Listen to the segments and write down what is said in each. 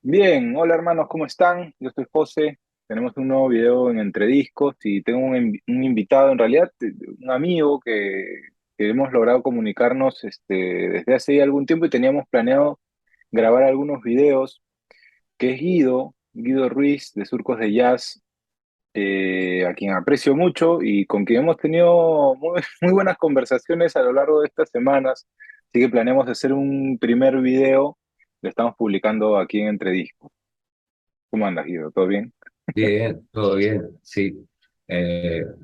Bien, hola hermanos, ¿cómo están? Yo soy José, tenemos un nuevo video en Entre Discos y tengo un invitado, en realidad, un amigo que hemos logrado comunicarnos desde hace ya algún tiempo y teníamos planeado grabar algunos videos, que es Guido Ruiz de Surcos de Jazz, a quien aprecio mucho y con quien hemos tenido muy buenas conversaciones a lo largo de estas semanas, así que planeamos hacer un primer video, lo estamos publicando aquí en Entre Discos. ¿Cómo andas, Guido? ¿Todo bien? Bien, todo bien, sí.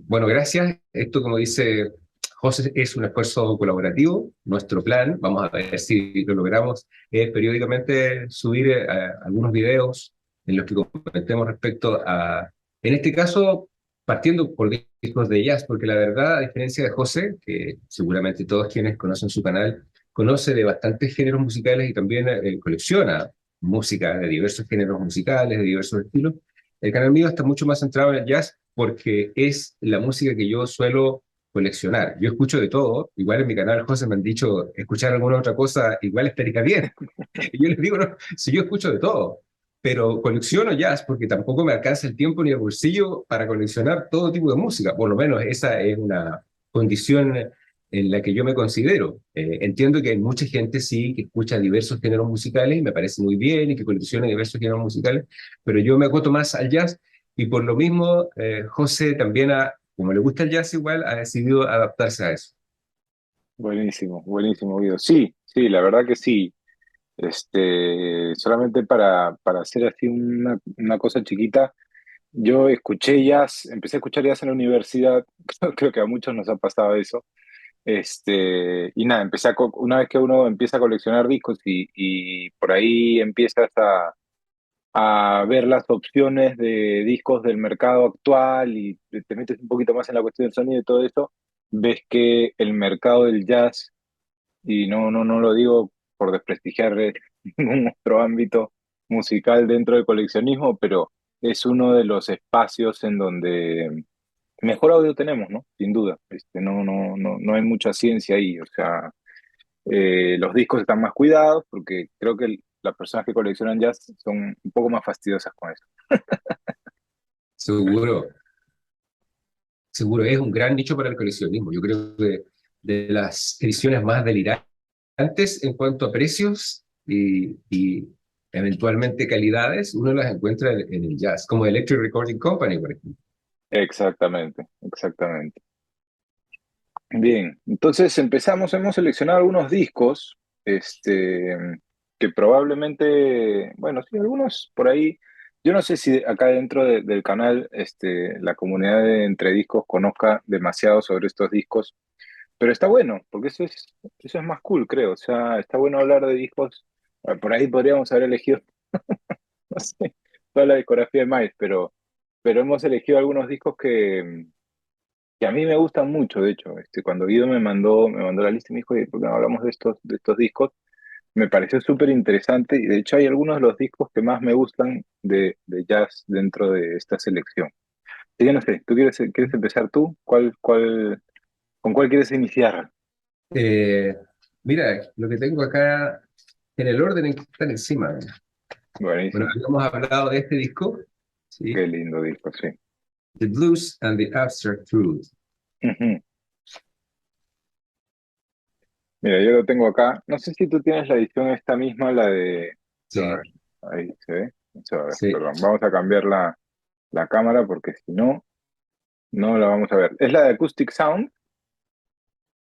Bueno, gracias. Esto, como dice José, es un esfuerzo colaborativo. Nuestro plan, vamos a ver si lo logramos, es periódicamente subir algunos videos en los que comentemos respecto a, en este caso, partiendo por discos de jazz, porque la verdad, a diferencia de José, que seguramente todos quienes conocen su canal, conoce de bastantes géneros musicales y también colecciona música de diversos géneros musicales, de diversos estilos. El canal mío está mucho más centrado en el jazz porque es la música que yo suelo coleccionar. Yo escucho de todo, igual en mi canal, José, me han dicho escuchar alguna otra cosa, igual estaría bien. Y yo les digo, no, si yo escucho de todo, pero colecciono jazz porque tampoco me alcanza el tiempo ni el bolsillo para coleccionar todo tipo de música. Por lo menos esa es una condición en la que yo me considero. Entiendo que hay mucha gente, sí, que escucha diversos géneros musicales y me parece muy bien y que colecciona diversos géneros musicales, pero yo me acoto más al jazz y por lo mismo José también, como le gusta el jazz igual, ha decidido adaptarse a eso. Buenísimo, buenísimo, Guido. Sí, sí, la verdad que sí. Solamente para hacer así una cosa chiquita, yo escuché jazz, empecé a escuchar jazz en la universidad, creo que a muchos nos ha pasado eso. Y nada, una vez que uno empieza a coleccionar discos y por ahí empiezas a ver las opciones de discos del mercado actual y te metes un poquito más en la cuestión del sonido y todo eso, ves que el mercado del jazz, y no lo digo por desprestigiar ningún otro ámbito musical dentro del coleccionismo, pero es uno de los espacios en donde mejor audio tenemos, ¿no? Sin duda. No hay mucha ciencia ahí, o sea, los discos están más cuidados porque creo que las personas que coleccionan jazz son un poco más fastidiosas con eso. Seguro, seguro, es un gran nicho para el coleccionismo. Yo creo que de las ediciones más delirantes en cuanto a precios y eventualmente calidades, uno las encuentra en el jazz, como Electric Recording Company, por ejemplo. Exactamente, exactamente. Bien, entonces hemos seleccionado algunos discos, que probablemente, bueno, sí, algunos por ahí. Yo no sé si acá dentro del canal, la comunidad de Entre Discos conozca demasiado sobre estos discos, pero está bueno, porque eso es más cool, creo. O sea, está bueno hablar de discos. Por ahí podríamos haber elegido, no sé, toda la discografía de Miles, pero hemos elegido algunos discos que a mí me gustan mucho, de hecho. Cuando Guido me mandó la lista y me dijo: "Oye, ¿por qué no hablamos de estos discos?". Me pareció súper interesante y de hecho hay algunos de los discos que más me gustan de jazz dentro de esta selección. Así que no sé, ¿tú quieres empezar tú? ¿Con cuál quieres iniciar? Eh, Mira, lo que tengo acá en el orden en que están encima. Bueno, Buenísimo. habíamos hablado de este disco, ¿sí? Qué lindo disco, sí. The Blues and the Abstract Truth. Ujú. Mira, yo lo tengo acá. No sé si tú tienes la edición esta misma, la de... A Sí, ver, ahí se ve. A ver, sí, perdón. Vamos a cambiar la cámara porque si no, no la vamos a ver. Es la de Acoustic Sound.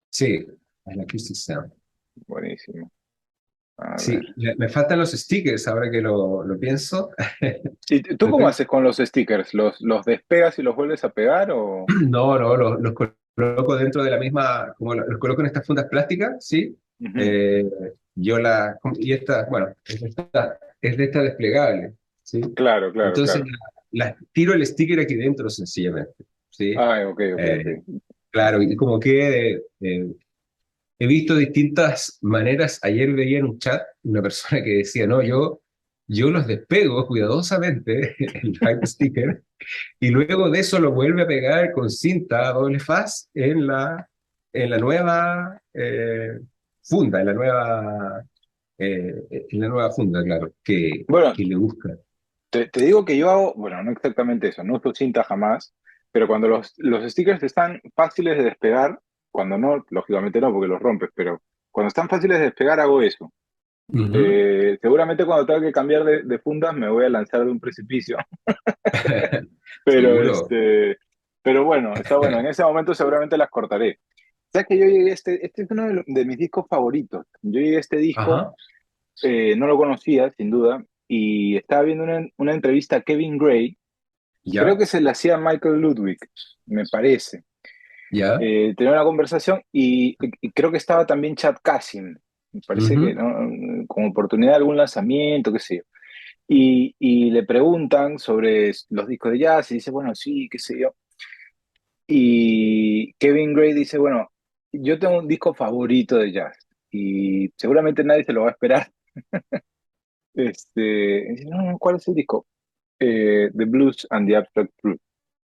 sí, es la Acoustic Sound. Buenísimo. A ver. Sí, me faltan los stickers ahora que lo pienso. ¿Y tú Lo cómo tengo- haces con los stickers? ¿Los despegas y los vuelves a pegar o...? No, no, los coloco dentro de la misma, como los coloco en estas fundas plásticas, ¿sí? Ujú. Eh, y esta, bueno, es de esta desplegable, ¿sí? Claro, claro, Entonces, claro. tiro el sticker aquí dentro sencillamente, ¿sí? Ah, ok, ok, ok. Eh, claro, y como que he visto distintas maneras. Ayer veía en un chat una persona que decía, no, yo los despego cuidadosamente, el hype sticker, y luego de eso lo vuelve a pegar con cinta doble faz en la nueva funda, en la nueva... en la nueva funda, claro, Bueno, que le busca. te digo que yo hago, bueno, no exactamente eso, no uso cinta jamás, pero cuando los stickers están fáciles de despegar, cuando no, lógicamente no, porque los rompes, pero cuando están fáciles de despegar hago eso. Ujú. Seguramente cuando tenga que cambiar de fundas me voy a lanzar de un precipicio, pero Seguro. pero bueno, está bueno, en ese momento seguramente las cortaré. ¿Sabes que yo llegué a este es uno de mis discos favoritos? Yo llegué a este disco, Ajá, no lo conocía, sin duda, y estaba viendo una entrevista a Kevin Gray. Creo ya, que se le hacía a Michael Ludwig, me parece. ya. Tenía una conversación y creo que estaba también Chad Kassim. Me parece que, Ujú. ¿no? Con oportunidad de algún lanzamiento, qué sé yo. Y le preguntan sobre los discos de jazz y dice, bueno, sí, qué sé yo. Y Kevin Gray dice, bueno, yo tengo un disco favorito de jazz y seguramente nadie se lo va a esperar. Dice, no, no, ¿cuál es el disco? The Blues and the Abstract Truth.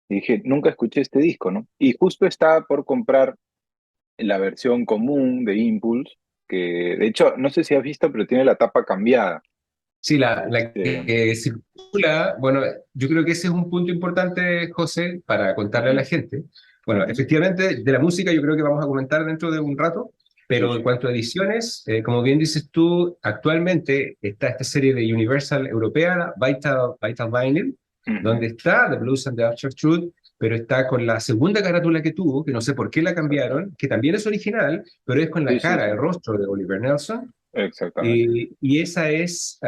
Y dije, nunca escuché este disco, ¿no? Y justo estaba por comprar la versión común de Impulse, que de hecho, no sé si has visto, pero tiene la tapa cambiada. Sí, la Este, que circula, bueno, yo creo que ese es un punto importante, José, para contarle a la ujú, gente. Bueno, ujú, efectivamente, de la música yo creo que vamos a comentar dentro de un rato, sí, pero en sí. cuanto a ediciones, como bien dices tú, actualmente está esta serie de Universal Europea, la Vital Vinyl, Ujú, donde está The Blues and the Abstract Truth, pero está con la segunda carátula que tuvo, que no sé por qué la exacto. cambiaron, que también es original, pero es con la Sí, sí, cara, sí. el rostro de Oliver Nelson, Exactamente. y esa es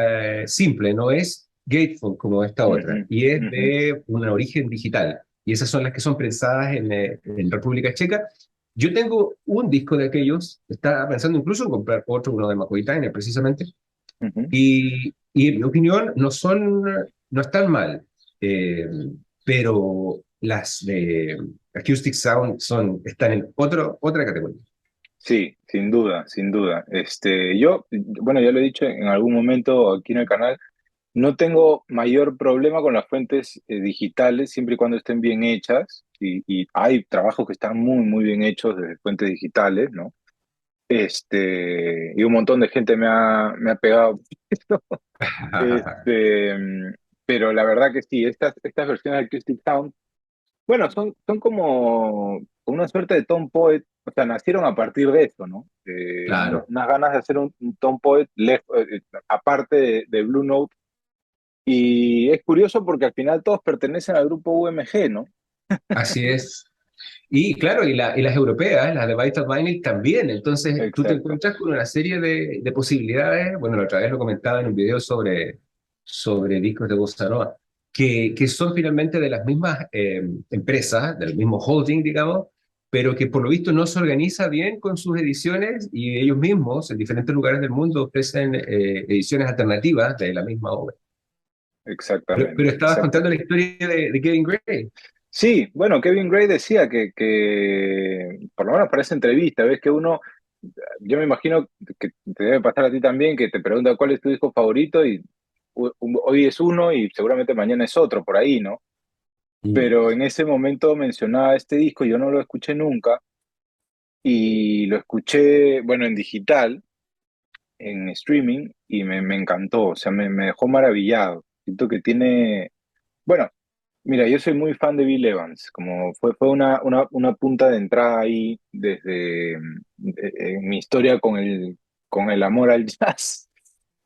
simple, no es gatefold como esta Ujú, otra, y es ujú, de un origen digital. Y esas son las que son prensadas en República Checa. Yo tengo un disco de aquellos, estaba pensando incluso en comprar otro, uno de McCoy Tyner precisamente, ujú. y en mi opinión no están mal, eh, pero las de Acoustic Sound están en otra categoría. Sí, sin duda, sin duda. Yo, bueno, ya lo he dicho en algún momento aquí en el canal, no tengo mayor problema con las fuentes digitales siempre y cuando estén bien hechas y hay trabajos que están muy, muy bien hechos desde fuentes digitales, ¿no? Y un montón de gente me ha pegado esto. Este, pero la verdad que sí, estas versiones de Acoustic Sound, bueno, son como una suerte de Tom Poet, o sea, nacieron a partir de eso, ¿no? Claro. Unas ganas de hacer un Tom Poet aparte de Blue Note. Y es curioso porque al final todos pertenecen al grupo UMG, ¿no? Así es. Y claro, y las europeas, las de Vital Vinyl también. Entonces tú te Exacto. encuentras con una serie de posibilidades. Bueno, la otra vez lo comentaba en un video sobre discos de bossa nova, que son finalmente de las mismas empresas, del mismo holding, digamos, pero que por lo visto no se organiza bien con sus ediciones y ellos mismos en diferentes lugares del mundo ofrecen ediciones alternativas de la misma obra. Pero Exactamente, estabas contando la exactamente. historia de Kevin Gray. Sí, bueno, Kevin Gray decía que por lo menos para esa entrevista, ves que uno, yo me imagino que te debe pasar a ti también, que te pregunta cuál es tu disco favorito y hoy es uno y seguramente mañana es otro, por ahí, ¿no? Mm. Pero en ese momento mencionaba este disco, yo no lo escuché nunca y lo escuché, bueno, en digital, en streaming y me encantó, o sea, me dejó maravillado. Siento que tiene, bueno, mira, yo soy muy fan de Bill Evans, como fue una punta de entrada ahí desde en mi historia con el amor al jazz.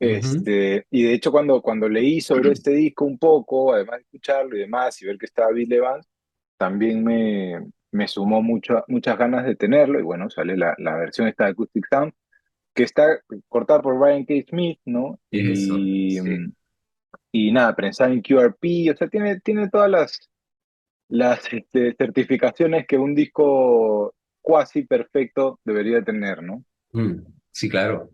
Ujú. Y de hecho cuando leí sobre este disco un poco, además de escucharlo y demás, y ver que estaba Bill Evans, también me sumó muchas ganas de tenerlo, y bueno, sale la versión esta de Acoustic Sound, que está cortada por Brian K. Smith, ¿no? Eso, sí. Y nada, pensaba en QRP, o sea, tiene todas las certificaciones que un disco cuasi perfecto debería tener, ¿no? Mm, sí, claro.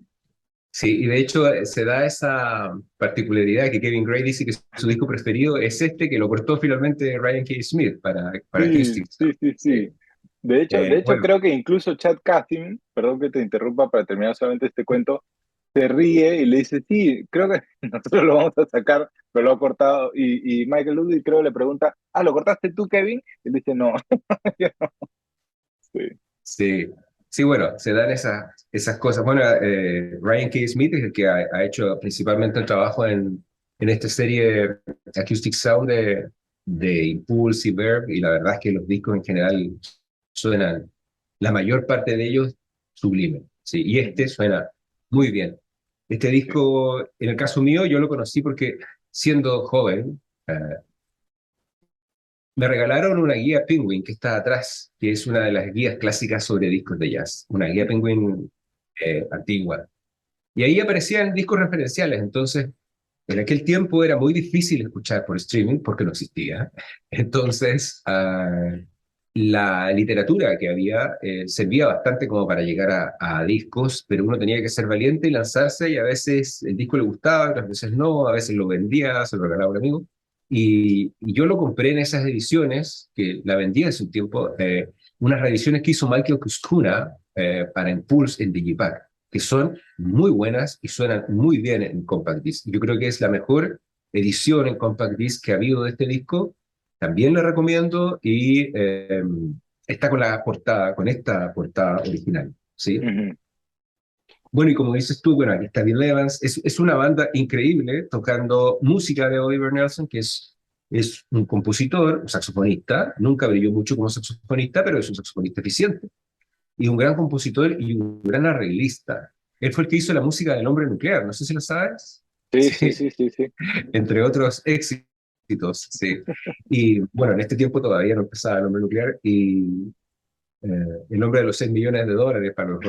Sí, y de hecho se da esa particularidad que Kevin Gray dice que su disco preferido es este, que lo cortó finalmente Ryan K. Smith para Sí, Acoustic sí, Sound. sí, Sí. sí. De hecho, Bueno, creo que incluso Chad Katzin, perdón que te interrumpa para terminar solamente este cuento, se ríe y le dice, sí, creo que nosotros lo vamos a sacar, pero lo ha cortado. Y Michael Ludwig creo le pregunta, ¿lo cortaste tú, Kevin? Y él dice, no. Yo no. Sí. sí, Sí, bueno, se dan esas cosas. Bueno, Ryan K. Smith es el que ha hecho principalmente el trabajo en esta serie Acoustic Sound de Impulse y Verb, y la verdad es que los discos en general suenan, la mayor parte de ellos, sublime. Sí, y este Ujú. suena muy bien. Este Sí. disco, en el caso mío, yo lo conocí porque siendo joven, me regalaron una guía Penguin que está atrás, que es una de las guías clásicas sobre discos de jazz, una guía Ujú. Penguin antigua. Y ahí aparecían discos referenciales, entonces en aquel tiempo era muy difícil escuchar por streaming porque no existía. Entonces, la literatura que había servía bastante como para llegar a discos, pero uno tenía que ser valiente y lanzarse, y a veces el disco le gustaba, otras veces no, a veces lo vendía, se lo regalaba a un amigo. Y yo lo compré en esas ediciones, que la vendía hace un tiempo, unas reediciones que hizo Michael Kuskuna para Impulse en Digipack, que son muy buenas y suenan muy bien en Compact Disc. Yo creo que es la mejor edición en Compact Disc que ha habido de este disco. También la recomiendo y está con la portada, con esta portada original, ¿sí? Ujú. Bueno, y como dices tú, bueno, aquí está Bill Evans, es una banda increíble tocando música de Oliver Nelson, que es un compositor, un saxofonista, nunca brilló mucho como saxofonista, pero es un saxofonista eficiente, y un gran compositor y un gran arreglista. Él fue el que hizo la música del Hombre Nuclear, no sé si lo sabes. Sí, sí, Sí, sí, sí, sí. entre otros éxitos, sí. Y bueno, en este tiempo todavía no empezaba el Hombre Nuclear y el hombre de los 6 millones de dólares para los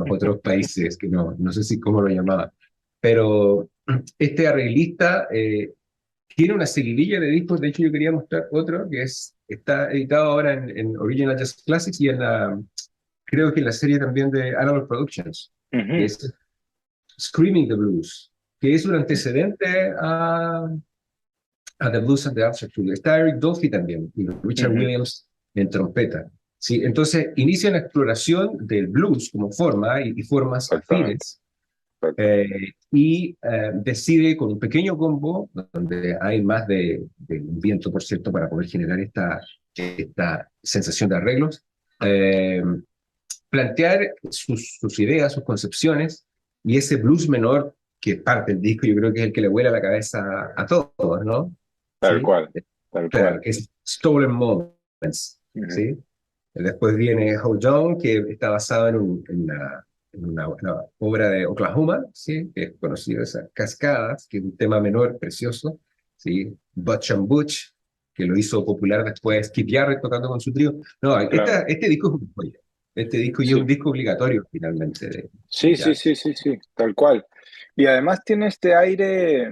otros países, que no sé si cómo lo llamaba. Pero este arreglista tiene una seguidilla de discos. De hecho, yo quería mostrar otro que está editado ahora en Original Jazz Classics y creo que en la serie también de Analog Productions, que Ujú. es Screaming the Blues, que es un antecedente a The Blues and the Abstract Truth. Está Eric Dolphy también, y Richard Ujú. Williams en trompeta. ¿Sí? Entonces, inicia la exploración del blues como forma y formas Exactamente, afines, exacto. eh, y decide con un pequeño combo, donde hay más de un viento, por cierto, para poder generar esta sensación de arreglos, eh, plantear sus ideas, sus concepciones, y ese blues menor que es parte del disco, yo creo que es el que le vuela la cabeza a todos, ¿no? Tal ¿Sí? cual, tal Claro, cual. que es Stolen Moments, Ujú. ¿sí? Después viene Hold On, que está basado en una obra de Oklahoma, ¿sí? Que es conocido, esas Cascadas, que es un tema menor precioso, ¿sí? Butch and Butch, que lo hizo popular después Keith Jarrett tocando con su trío. No, Claro, este disco es un joya. Este disco ya es un sí. disco obligatorio, finalmente, de Sí, sí, sí, jazz. sí, sí, tal cual. Y además tiene este aire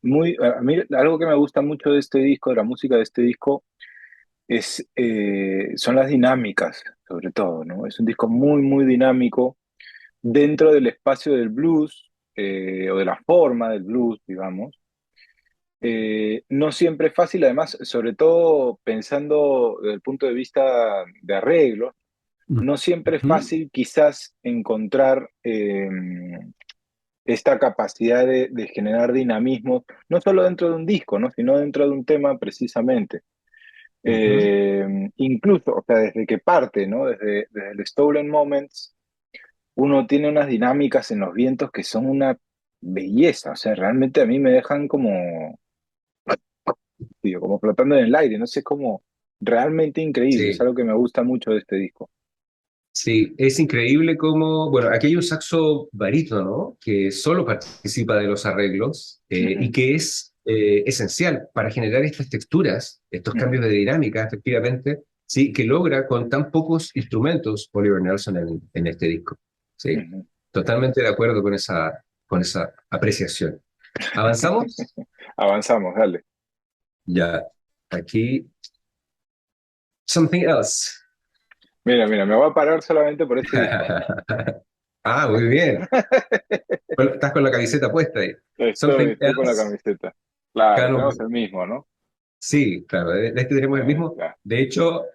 muy... A mí algo que me gusta mucho de este disco, de la música de este disco, son las dinámicas, sobre todo, ¿no? Es un disco muy, muy dinámico dentro del espacio del blues, o de la forma del blues, digamos. No siempre es fácil, además, sobre todo pensando desde el punto de vista de arreglo, no siempre es Ujú, fácil quizás encontrar esta capacidad de generar dinamismo, no solo dentro de un disco, ¿no? Sino dentro de un tema precisamente. ujú. Incluso, o sea, desde que parte, ¿no? Desde el Stolen Moments, uno tiene unas dinámicas en los vientos que son una belleza, o sea, realmente a mí me dejan como, digo, como flotando en el aire, no sé, es como realmente increíble, es Sí. algo que me gusta mucho de este disco. Sí, es increíble cómo, bueno, aquí hay un saxo barítono, ¿no? Que solo participa de los arreglos y Ujú, que es esencial para generar estas texturas, estos ujú, cambios de dinámica, efectivamente, sí, que logra con tan pocos instrumentos Oliver Nelson en este disco. Sí, ujú. totalmente de acuerdo con esa apreciación. ¿Avanzamos? Avanzamos, dale. Ya, aquí, Something Else. Mira, mira, me voy a parar solamente por este disco. Ah, muy bien. Estás con la camiseta puesta ahí. Estoy, Something estoy con la Else. camiseta. Claro, Cano, tenemos el mismo, ¿no? sí, claro, de este tenemos el mismo. Ya. De hecho,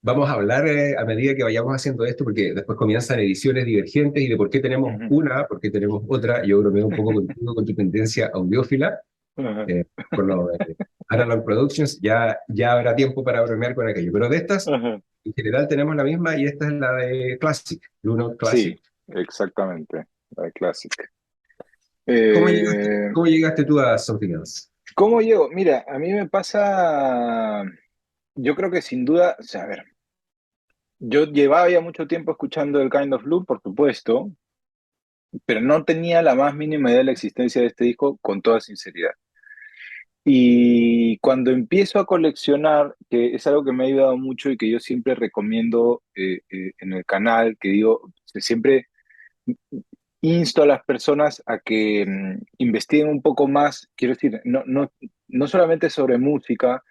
vamos a hablar a medida que vayamos haciendo esto, porque después comienzan ediciones divergentes y de por qué tenemos Ujú, una, por qué tenemos otra. Yo bromeo un poco contigo con tu tendencia audiófila, ujú. eh, por lo, Analog Productions, ya habrá tiempo para bromear con aquello. Pero de estas, Ajá. en general tenemos la misma y esta es la de Classic, Blue Note Sí, Classic. exactamente, la Classic. ¿Cómo Eh, llegaste tú a Something Else? ¿Cómo llego? Mira, a mí me pasa, yo creo que sin duda, o sea, a ver, yo llevaba ya mucho tiempo escuchando el Kind of Blue, por supuesto, pero no tenía la más mínima idea de la existencia de este disco, con toda sinceridad. Y cuando empiezo a coleccionar, que es algo que me ha ayudado mucho y que yo siempre recomiendo en el canal, que digo, siempre insto a las personas a que investiguen un poco más, quiero decir, no solamente sobre música,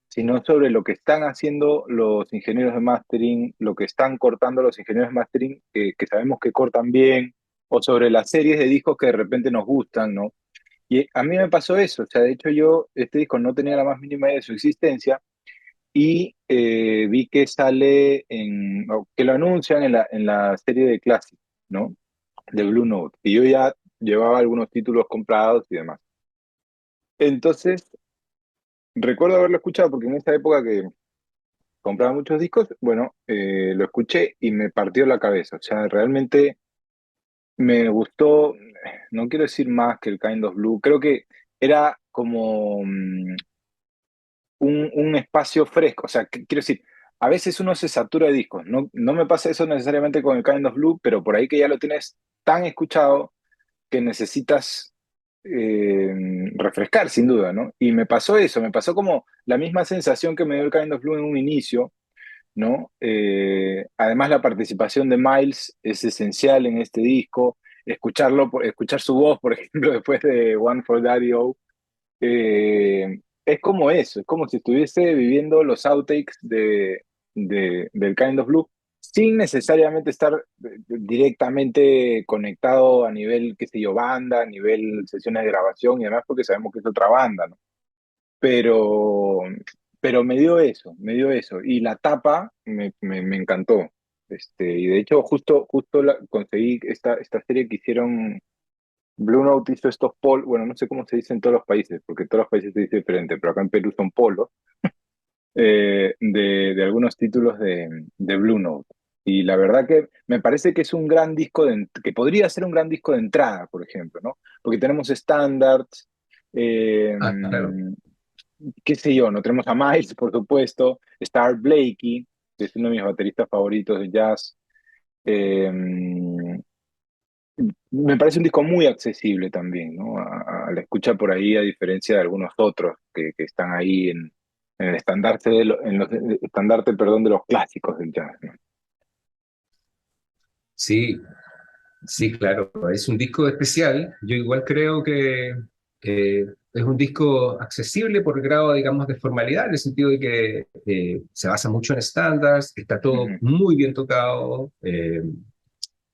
sino sobre lo que están haciendo los ingenieros de mastering, lo que están cortando los ingenieros de mastering, que sabemos que cortan bien, o sobre las series de discos que de repente nos gustan, ¿no? Y a mí me pasó eso, o sea, de hecho yo este disco no tenía la más mínima idea de su existencia y vi que sale o que lo anuncian en la serie de Classic, ¿no? De Blue Note. Y yo ya llevaba algunos títulos comprados y demás. Entonces, recuerdo haberlo escuchado porque en esa época que compraba muchos discos, bueno, lo escuché y me partió la cabeza. O sea, realmente me gustó, no quiero decir más que el Kind of Blue, creo que era como un espacio fresco. O sea, quiero decir, a veces uno se satura de discos. No me pasa eso necesariamente con el Kind of Blue, pero por ahí que ya lo tienes tan escuchado que necesitas eh, refrescar, sin duda, ¿no? Y me pasó eso, me pasó como la misma sensación que me dio el Kind of Blue en un inicio, ¿no? Además, la participación de Miles es esencial en este disco. Escuchar su voz, por ejemplo, después de One for Daddy-O, es como eso, es como si estuviese viviendo los outtakes del Kind of Blue, sin necesariamente estar directamente conectado a nivel, qué sé yo, banda, a nivel sesiones de grabación y demás, porque sabemos que es otra banda, ¿no? Pero, pero me dio eso. Y la tapa me encantó. Y de hecho, justo conseguí esta serie que hicieron. Blue Note hizo estos polos, bueno, no sé cómo se dice en todos los países, porque en todos los países se dice diferente, pero acá en Perú son polos, de algunos títulos de Blue Note. Y la verdad que me parece que es un gran disco, que podría ser un gran disco de entrada, por ejemplo, ¿no? Porque tenemos standards, eh, Ah, claro. qué sé yo, no tenemos a Miles, por supuesto, está Art Blakey, que es uno de mis bateristas favoritos de jazz. Eh, Me parece un disco muy accesible también, ¿no? A la escucha por ahí, a diferencia de algunos otros que están ahí en el estandarte, en los estandarte, perdón, de los clásicos del jazz, ¿no? Sí, sí, claro. Es un disco especial. Yo igual creo que es un disco accesible por grado, digamos, de formalidad, en el sentido de que se basa mucho en estándares, está todo Ujú, muy bien tocado.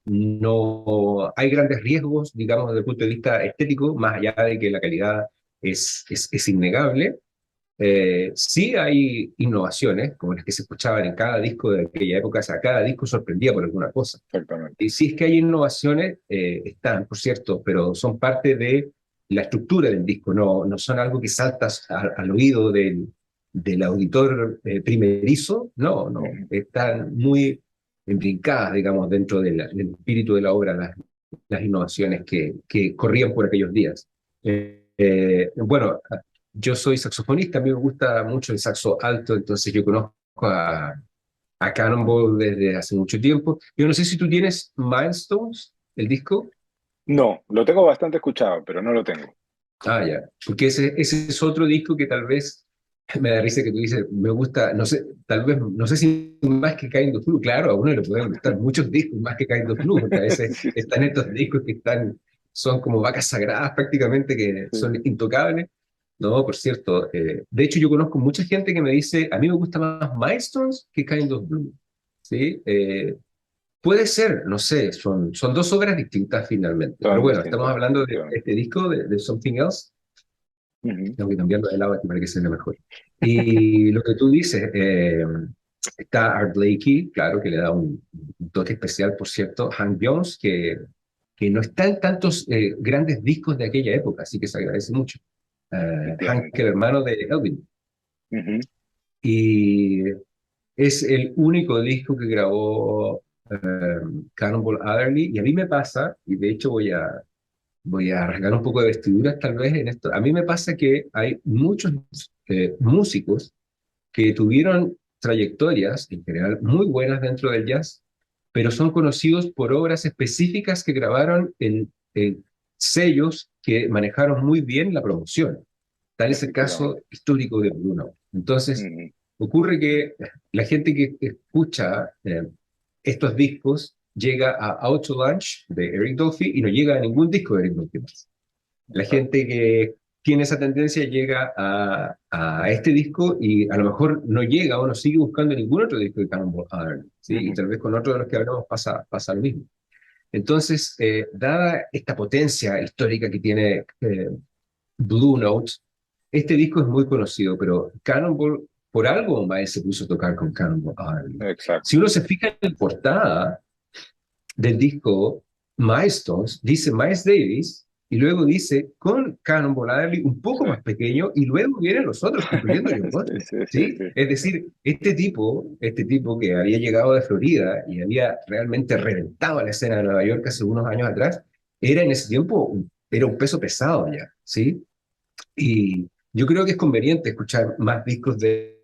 No hay grandes riesgos, digamos, desde el punto de vista estético, más allá de que la calidad es innegable. Sí hay innovaciones, como las que se escuchaban en cada disco de aquella época, o sea, cada disco sorprendía por alguna cosa. exactamente. Y sí es que hay innovaciones, están, por cierto, pero son parte de la estructura del disco, no son algo que saltas al oído del auditor primerizo, no, Ujú. están muy imbricadas, digamos, dentro del espíritu de la obra, las innovaciones que corrían por aquellos días. Bueno, yo soy saxofonista, a mí me gusta mucho el saxo alto, entonces yo conozco a Cannonball desde hace mucho tiempo. Yo no sé si tú tienes Milestones, el disco. No, lo tengo bastante escuchado, pero no lo tengo. Ah, ya. Porque ese es otro disco que tal vez me da risa que tú dices, me gusta, no sé, tal vez, no sé si más que Kind of Blue. Claro, a uno le pueden gustar muchos discos más que Kind of Blue, porque a veces Sí, sí, están estos discos que son como vacas sagradas prácticamente, que sí. son intocables. No, por cierto, de hecho yo conozco mucha gente que me dice, a mí me gusta más Milestones que Kind of Blue. ¿Sí? Puede ser, no sé, son dos obras distintas finalmente. Pero Son bueno, estamos distintos, hablando de efectivamente. este disco, de Something Else. Ujú. Tengo que cambiarlo de lado aquí para que se vea mejor. Y lo que tú dices, está Art Blakey, claro, que le da un toque especial, por cierto. Hank Jones, que no está en tantos grandes discos de aquella época, así que se agradece mucho. Hank, Efectivamente. el hermano de Elvin. Ujú. y es el único disco que grabó Cannonball Adderley, y a mí me pasa, y de hecho voy a rasgar un poco de vestiduras tal vez en esto, a mí me pasa que hay muchos músicos que tuvieron trayectorias en general muy buenas dentro del jazz, pero son conocidos por obras específicas que grabaron en sellos que manejaron muy bien la promoción. Tal es el caso Efectivamente. histórico de Bruno. Entonces, Ujú. ocurre que la gente que escucha estos discos llega a Out to Lunch de Eric Dolphy y no llega a ningún disco de Eric Dolphy más. La Exacto. gente que tiene esa tendencia llega a este disco y a lo mejor no llega o no sigue buscando ningún otro disco de Cannonball Adderley, ¿sí? Y Ujú. tal vez con otro de los que hablamos pasa lo mismo. Entonces, dada esta potencia histórica que tiene Blue Note, este disco es muy conocido, pero Cannonball, por algo Miles se puso a tocar con Cannonball Adderley. Si Exacto. uno se fija en la portada, del disco Milestones, dice Miles Davis, y luego dice con Cannonball Adderley un poco Sí. más pequeño, y luego vienen los otros, incluyendo John Sí, Coltrane, sí, sí, ¿sí? sí. Es decir, este tipo que había llegado de Florida y había realmente reventado la escena de Nueva York hace unos años atrás, era en ese tiempo, era un peso pesado ya, ¿sí? Y yo creo que es conveniente escuchar más discos de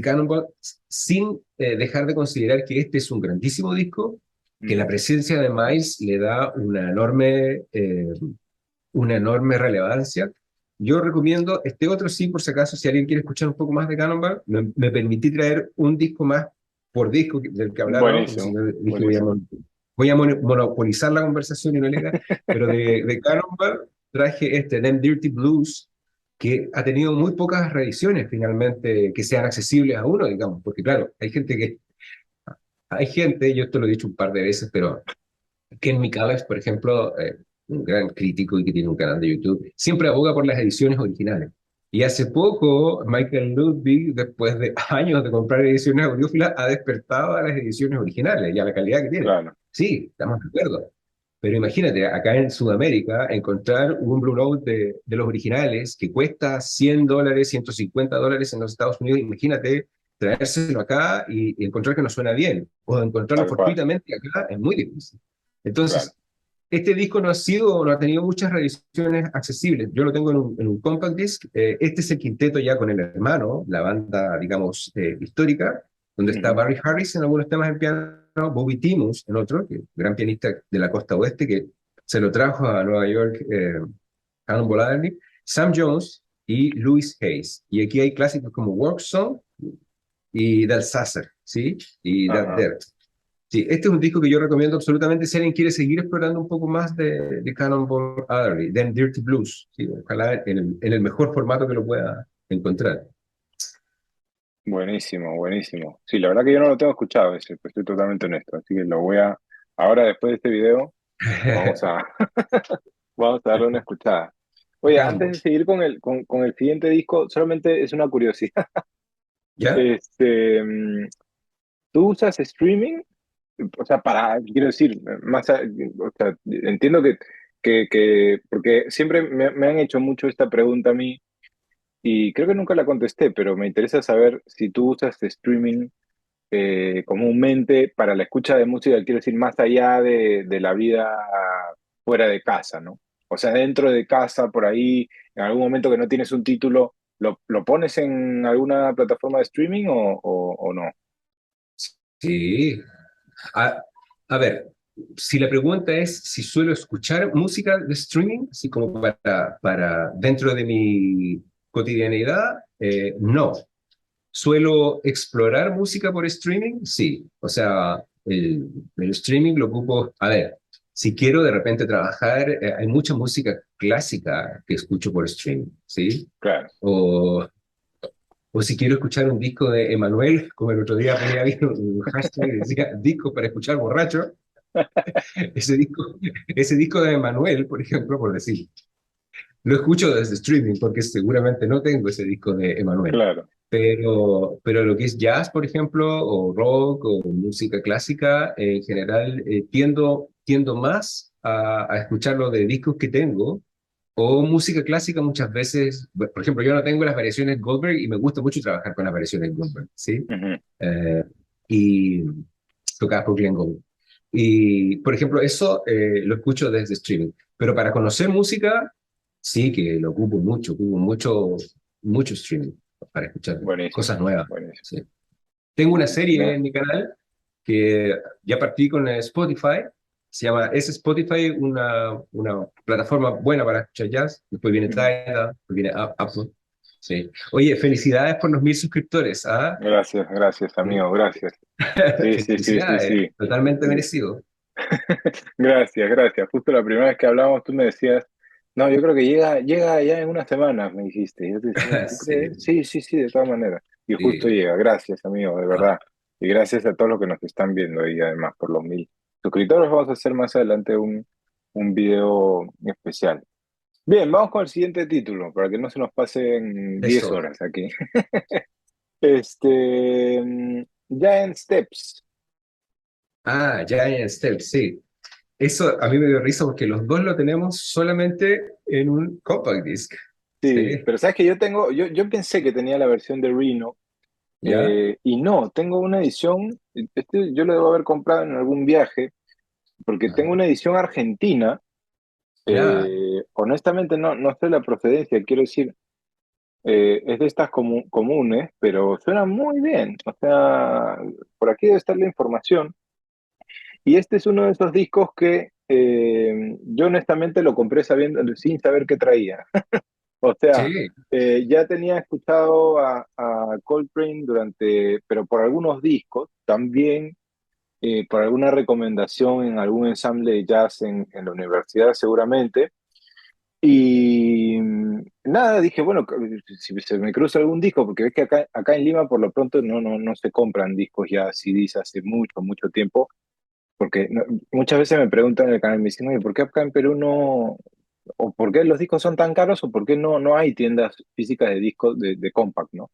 Cannonball sin dejar de considerar que este es un grandísimo disco, que la Ujú. presencia de Miles le da una enorme relevancia. Yo recomiendo este otro sí, por si acaso, si alguien quiere escuchar un poco más de Cannonball, me permití traer un disco más por disco del que hablábamos, porque si Buenísimo, no dije buenísimo. voy a monopolizar la conversación y no leer, pero de Cannonball traje este Them Dirty Blues, que ha tenido muy pocas reediciones finalmente que sean accesibles a uno, digamos, porque claro, hay gente, yo esto lo he dicho un par de veces, pero Ken Michaelis, por ejemplo, un gran crítico y que tiene un canal de YouTube, siempre aboga por las ediciones originales. Y hace poco, Michael Ludwig, después de años de comprar ediciones audiófilas, ha despertado a las ediciones originales y a la calidad que tienen. Claro, Sí, estamos de acuerdo. Pero imagínate, acá en Sudamérica, encontrar un Blue Note de los originales que cuesta $100, $150 en los Estados Unidos, imagínate traérselo acá y encontrar que no suena bien, o encontrarlo tal cual, fortuitamente acá es muy difícil. claro. Entonces, este disco no ha tenido muchas reediciones accesibles. Yo lo tengo en un compact disc. Este es el quinteto ya con el hermano, la banda, digamos, histórica, donde está Ujú. Barry Harris en algunos temas en piano, Bobby Timmons en otro, que gran pianista de la costa oeste, que se lo trajo a Nueva York, Cannonball Adderley, Sam Jones y Louis Hayes. Y aquí hay clásicos como Work Song y Del Sasser, ¿sí? Y That Ajá. Dirt. Sí, este es un disco que yo recomiendo absolutamente si alguien quiere seguir explorando un poco más de Cannonball Adderley, Them Dirty Blues. Sí, ojalá en el mejor formato que lo pueda encontrar. Buenísimo, buenísimo. Sí, la verdad que yo no lo tengo escuchado ese, pues estoy totalmente honesto. Así que lo voy a, ahora después de este video, vamos a, vamos a darle una escuchada. Oye, antes de Ambos. seguir con el siguiente disco, solamente es una curiosidad. ¿Ya? Este, ¿Tú usas streaming? O sea, quiero decir, o sea, entiendo porque siempre me han hecho mucho esta pregunta a mí y creo que nunca la contesté, pero me interesa saber si tú usas streaming comúnmente para la escucha de música, quiero decir, más allá de la vida fuera de casa, ¿no? O sea, dentro de casa, por ahí, en algún momento que no tienes un título, ¿lo pones en alguna plataforma de streaming o no? Sí. A, a ver, si la pregunta es si suelo escuchar música de streaming, así como para dentro de mi cotidianidad, no. ¿Suelo explorar música por streaming? Sí. O sea, el streaming lo ocupo. A ver, si quiero de repente trabajar, hay mucha música clásica que escucho por streaming, ¿sí? Claro. O, o si quiero escuchar un disco de Emanuel, como el otro día ponía ahí un hashtag que decía disco para escuchar borracho, ese disco de Emanuel, por ejemplo, por decir, lo escucho desde streaming porque seguramente no tengo ese disco de Emanuel. Claro. Pero lo que es jazz, por ejemplo, o rock, o música clásica, en general, tiendo más a escucharlo de discos que tengo O música clásica muchas veces, por ejemplo, yo no tengo las variaciones Goldberg y me gusta mucho trabajar con las variaciones Goldberg, ¿sí? Ujú. Eh, y tocadas por Glenn Gould. Y, por ejemplo, eso lo escucho desde streaming. Pero para conocer música, sí que lo ocupo mucho, mucho streaming para escuchar Buenísimo, cosas nuevas, buenísimo. sí. Tengo una serie Me- en mi canal que ya partí con Spotify. Se llama, es Spotify una plataforma buena para escuchar jazz. Después viene Ujú. Tidal, después viene Apple. Sí. Oye, felicidades por los 1000 suscriptores. ¿Ah? Gracias, gracias, Sí. amigo, gracias. Sí, sí, sí, sí, Felicidades, sí. totalmente merecido. Gracias, gracias. Justo la primera vez que hablamos tú me decías, no, yo creo que llega ya en unas semanas, me dijiste. Y yo te decía, ¿tú Sí, crees? Sí, sí, sí, de todas maneras. Y justo sí. llega. Gracias, amigo, de Ah, verdad. Y gracias a todos los que nos están viendo y además por los 1000 suscriptores. Vamos a hacer más adelante un video especial. Bien, vamos con el siguiente título, para que no se nos pasen 10 eso. horas aquí. Giant Steps. Giant Steps, sí. Eso a mí me dio risa porque los dos lo tenemos solamente en un compact disc. Sí, Sí, pero sabes que yo pensé que tenía la versión de Reno, ¿ya? y no, tengo una edición, yo lo debo haber comprado en algún viaje, porque tengo Ah, una edición argentina. ya. Honestamente no sé la procedencia, quiero decir, es de estas comunes, pero suena muy bien, o sea, por aquí debe estar la información. Y este es uno de esos discos que yo honestamente lo compré sin saber qué traía. O sea, Sí, ya tenía escuchado a Coltrane pero por algunos discos, también por alguna recomendación en algún ensamble de jazz en la universidad seguramente. Y nada, dije, bueno, si se me cruza algún disco, porque ves que acá en Lima por lo pronto no se compran discos ya CDs hace mucho, mucho tiempo, porque muchas veces me preguntan en el canal, me dicen, oye, ¿por qué acá en Perú no, o por qué los discos son tan caros, o por qué no hay tiendas físicas de discos de compact, ¿no?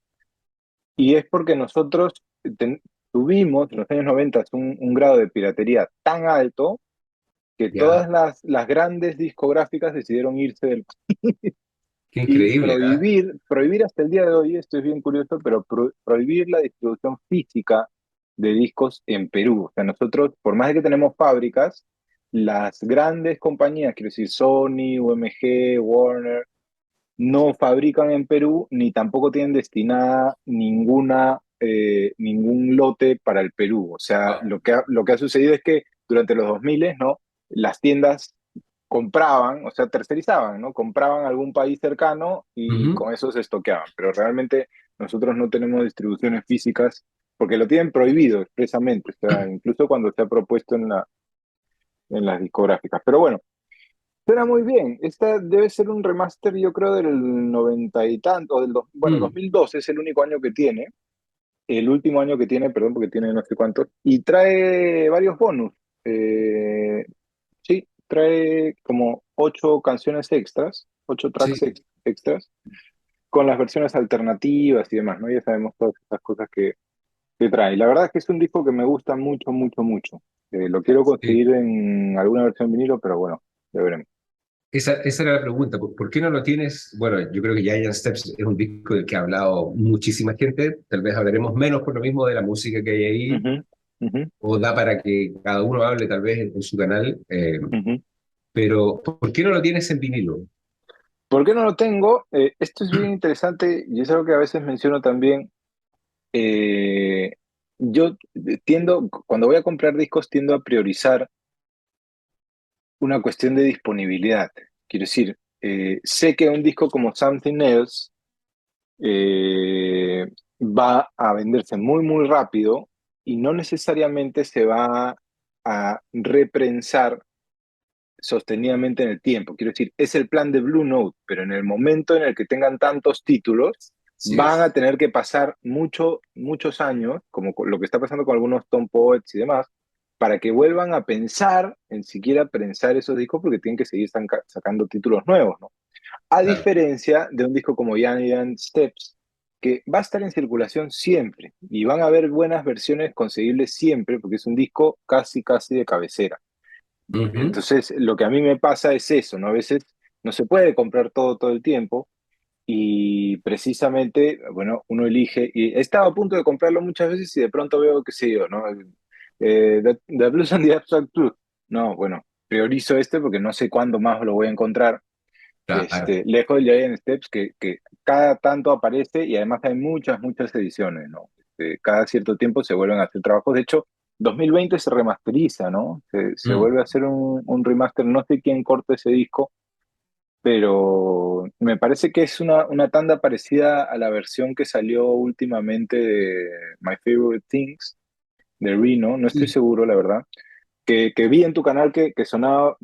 Y es porque nosotros tuvimos en los años 90 un grado de piratería tan alto que todas ya. las grandes discográficas decidieron irse del Qué y increíble, ¿ah? prohibir hasta el día de hoy, esto es bien curioso, pero prohibir la distribución física de discos en Perú. O sea, nosotros, por más de que tenemos fábricas, las grandes compañías, quiero decir Sony, UMG, Warner, no fabrican en Perú ni tampoco tienen destinada ningún lote para el Perú. O sea, Wow. lo que ha sucedido es que durante los 2000, ¿no? Las tiendas compraban, o sea, tercerizaban, ¿no? Compraban algún país cercano y Ujú. con eso se estoqueaban. Pero realmente nosotros no tenemos distribuciones físicas porque lo tienen prohibido expresamente, o sea, incluso cuando se ha propuesto en las discográficas. Pero bueno, suena muy bien. Esta debe ser un remaster, yo creo, del 90 y tanto, bueno, Mm, 2012 es el único año que tiene, el último año que tiene, perdón, porque tiene no sé cuántos, y trae varios bonus. Eh, sí, trae como 8 canciones extras, 8 tracks sí, extras, con las versiones alternativas y demás, ¿no? Ya sabemos todas estas cosas que trae. La verdad es que es un disco que me gusta mucho, mucho, mucho. Lo quiero sí. conseguir en alguna versión vinilo, pero bueno, ya veremos. Esa era la pregunta. ¿Por qué no lo tienes? Bueno, yo creo que Giant Steps es un disco del que ha hablado muchísima gente. Tal vez hablaremos menos por lo mismo de la música que hay ahí, Ujú, ujú, o da para que cada uno hable tal vez en su canal. ujú. Pero ¿por qué no lo tienes en vinilo? ¿Por qué no lo tengo? Esto es bien interesante y es algo que a veces menciono también. Eh, yo cuando voy a comprar discos, tiendo a priorizar una cuestión de disponibilidad. Quiero decir, sé que un disco como Something Else eh, va a venderse muy, muy rápido y no necesariamente se va a reprensar sostenidamente en el tiempo. Quiero decir, es el plan de Blue Note, pero en el momento en el que tengan tantos títulos, Sí van a es. tener que pasar muchos años, como lo que está pasando con algunos Tom Poets y demás, para que vuelvan a pensar en siquiera prensar esos discos porque tienen que seguir sacando títulos nuevos, ¿no? A Claro. diferencia de un disco como Giant Steps, que va a estar en circulación siempre y van a haber buenas versiones conseguibles siempre porque es un disco casi, casi de cabecera. Ujú. Entonces, lo que a mí me pasa es eso, ¿no? A veces no se puede comprar todo el tiempo. Y precisamente, bueno, uno elige, y he estado a punto de comprarlo muchas veces y de pronto veo, qué sé yo, ¿no? The Blues and the Abstract Truth. No, bueno, priorizo este porque no sé cuándo más lo voy a encontrar. Claro. Lejos del Giant Steps, que cada tanto aparece y además hay muchas ediciones, ¿no? Cada cierto tiempo se vuelven a hacer trabajos. De hecho, 2020 se remasteriza, ¿no? Se Mm. vuelve a hacer un remaster. No sé quién corta ese disco, pero me parece que es una tanda parecida a la versión que salió últimamente de My Favorite Things, de Reno, no estoy Sí, seguro, la verdad, que vi en tu canal que sonaba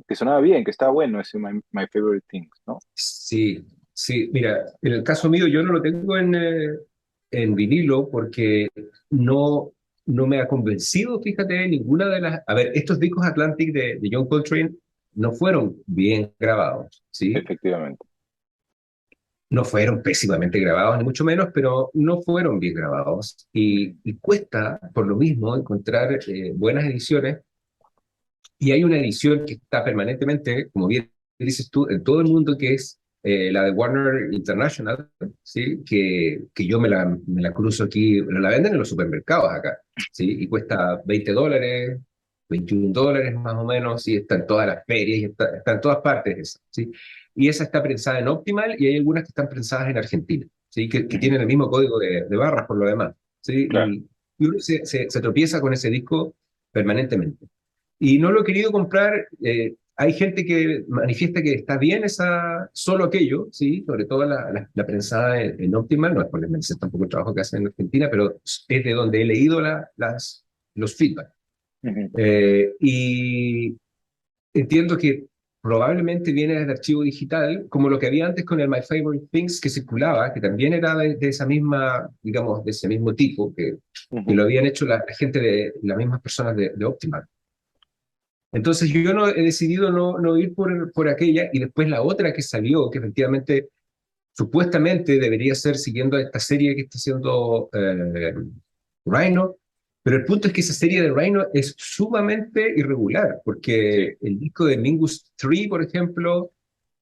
bien, que estaba bueno ese My Favorite Things, ¿no? sí, sí. Mira, en el caso mío yo no lo tengo en vinilo porque no, no me ha convencido, fíjate, ninguna de las... A ver, estos discos Atlantic de John Coltrane no fueron bien grabados, ¿sí? Efectivamente. No fueron pésimamente grabados, ni mucho menos, pero no fueron bien grabados. Ujú. Y cuesta, por lo mismo, encontrar buenas ediciones. Y hay una edición que está permanentemente, como bien dices tú, en todo el mundo, que es la de Warner International, ¿sí? Que yo me la cruzo aquí, la venden en los supermercados acá, ¿sí? Y cuesta $20, $21 más o menos, y está en todas las ferias, y está en todas partes esa, ¿sí? Y esa está prensada en Optimal, y hay algunas que están prensadas en Argentina, ¿sí? Que Ujú. tienen el mismo código de barras por lo demás, ¿sí? Claro. Y uno se tropieza con ese disco permanentemente. Y no lo he querido comprar. Hay gente que manifiesta que está bien solo aquello, ¿sí? Sobre todo la prensada en Optimal, no es por desmerecer tampoco el trabajo que hacen en Argentina, pero es de donde he leído los feedback. Ujú. Y entiendo que probablemente viene desde archivo digital, como lo que había antes con el My Favorite Things que circulaba, que también era de esa misma, digamos, de ese mismo tipo, que Ujú. lo habían hecho la gente las mismas personas de Optimal. Entonces yo no he decidido no ir por aquella y después la otra que salió, que efectivamente supuestamente debería ser siguiendo esta serie que está haciendo Rhino, pero el punto es que esa serie de Rhino es sumamente irregular, Sí. porque el disco de Mingus 3, por ejemplo,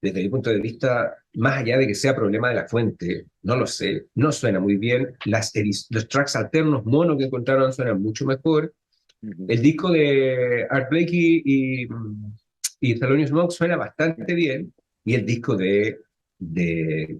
desde mi punto de vista, más allá de que sea problema de la fuente, no lo sé, no suena muy bien, los tracks alternos mono que encontraron suenan mucho mejor, Ujú. el disco de Art Blakey y Thelonious Monk suena bastante bien, y el disco de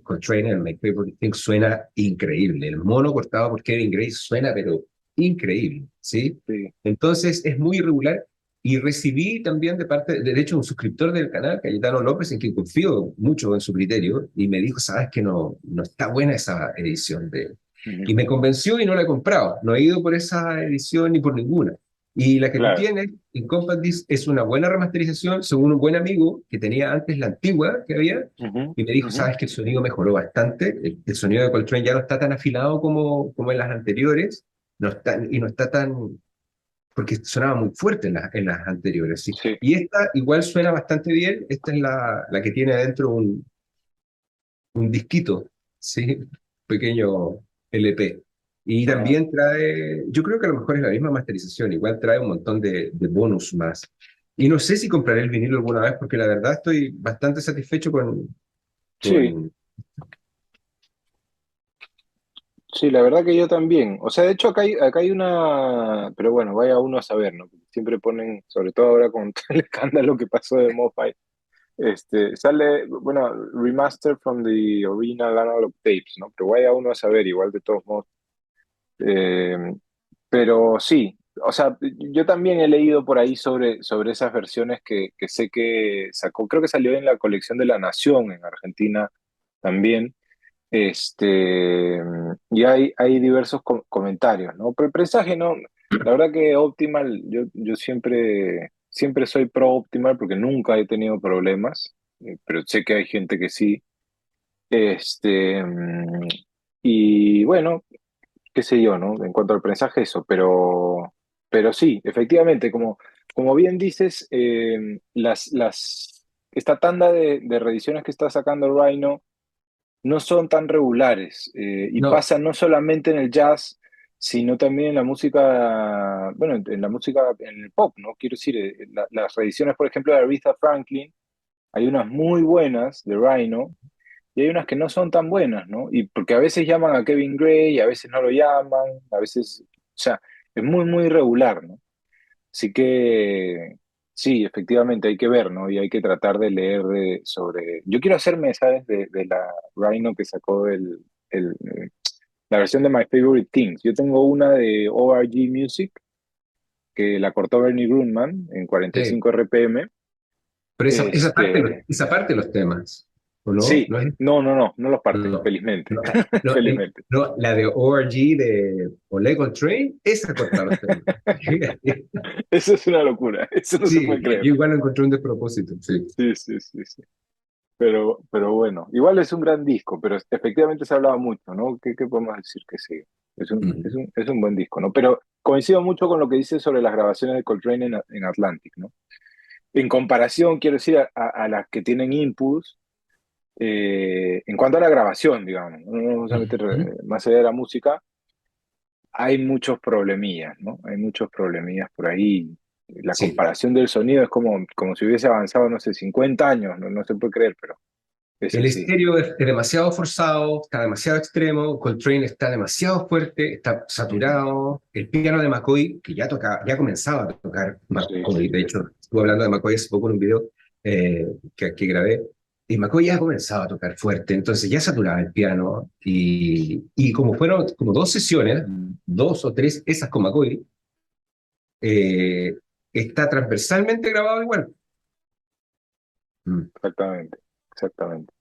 Coltrane, el My Favorite Thing, suena increíble. El mono cortado por Kevin Grace suena, pero increíble, ¿sí? Sí. Entonces es muy irregular. Y recibí también de hecho, un suscriptor del canal, Cayetano López, en quien confío mucho en su criterio, y me dijo, sabes que no está buena esa edición Ujú. y me convenció y no la he comprado. No he ido por esa edición ni por ninguna. Y la que tú Claro. tienes en Compact Disc es una buena remasterización, según un buen amigo que tenía antes la antigua que había, Ujú. y me dijo, Ujú. sabes que el sonido mejoró bastante, el sonido de Coltrane ya no está tan afilado como en las anteriores, y no está tan, porque sonaba muy fuerte en las anteriores, ¿sí? Sí. Y esta igual suena bastante bien, esta es la que tiene adentro un disquito, ¿sí? Pequeño LP. Y Ah. también trae, yo creo que a lo mejor es la misma masterización, igual trae un montón de bonus más. Y no sé si compraré el vinilo alguna vez, porque la verdad estoy bastante satisfecho Sí. con... Sí, la verdad que yo también. O sea, de hecho acá hay una, pero bueno, vaya uno a saber, ¿no? Porque siempre ponen, sobre todo ahora con todo el escándalo que pasó de MoFi, sale, bueno, remaster from the original analog tapes, ¿no? Pero vaya uno a saber, igual de todos modos. Eh, pero sí, o sea, yo también he leído por ahí sobre esas versiones que sé que sacó, creo que salió en la colección de La Nación en Argentina también. Y hay diversos comentarios, ¿no? Pero el prensaje, no, la verdad que Optimal, yo siempre soy pro Optimal porque nunca he tenido problemas, pero sé que hay gente que sí. Este, mm, y bueno, qué sé yo, ¿no? En cuanto al prensaje, eso, pero sí, efectivamente, como bien dices, esta tanda de reediciones que está sacando Rhino no son tan regulares y No, pasan no solamente en el jazz, sino también en la música, bueno, en la música, en el pop, ¿no? Quiero decir, las reediciones, por ejemplo, de Aretha Franklin, Hay unas muy buenas de Rhino y hay unas que no son tan buenas, ¿no? Y porque a veces llaman a Kevin Gray, a veces no lo llaman, a veces, o sea, es muy, muy irregular, ¿no? Así que sí, efectivamente hay que ver, ¿no? Y hay que tratar de leer sobre... Yo quiero hacerme, ¿sabes? De la Rhino que sacó el, la versión de My Favorite Things. Yo tengo una de ORG Music que la cortó Bernie Grundman en Sí. 45 RPM. Pero Este, esa parte de los temas, ¿o no? sí, ¿No es? no los parte, No, felizmente, no, no, felizmente. no, la de ORG de Oleg Train, esa corta los temas. Eso es una locura, eso no se Sí, puede creer. yo igual lo encontré un despropósito, sí. Sí, sí, sí, sí. Pero bueno, igual es un gran disco, pero efectivamente se ha hablado mucho, ¿no? ¿Qué podemos decir que sí? Ujú. Es un buen disco, ¿no? Pero coincido mucho con lo que dice sobre las grabaciones de Coltrane en Atlantic, ¿no? En comparación, quiero decir, a las que tienen Impulse, en cuanto a la grabación, digamos, no nos vamos a meter Ujú. más allá de la música, hay muchos problemillas, ¿no? Hay muchos problemillas por ahí. La Sí, comparación del sonido es como si hubiese avanzado, no sé, 50 años, no se puede creer, pero es el así. estéreo es demasiado forzado, está demasiado extremo, Coltrane está demasiado fuerte, está Ujú. saturado. El piano de McCoy, que ya tocaba, ya comenzaba a tocar Sí, sí, McCoy, de sí. hecho, estuve hablando de McCoy hace poco en un video que grabé, y McCoy ya comenzaba a tocar fuerte, entonces ya saturaba el piano, y como fueron como dos sesiones, dos o tres, esas con McCoy, eh, está transversalmente grabado igual. Mm. Exactamente, exactamente.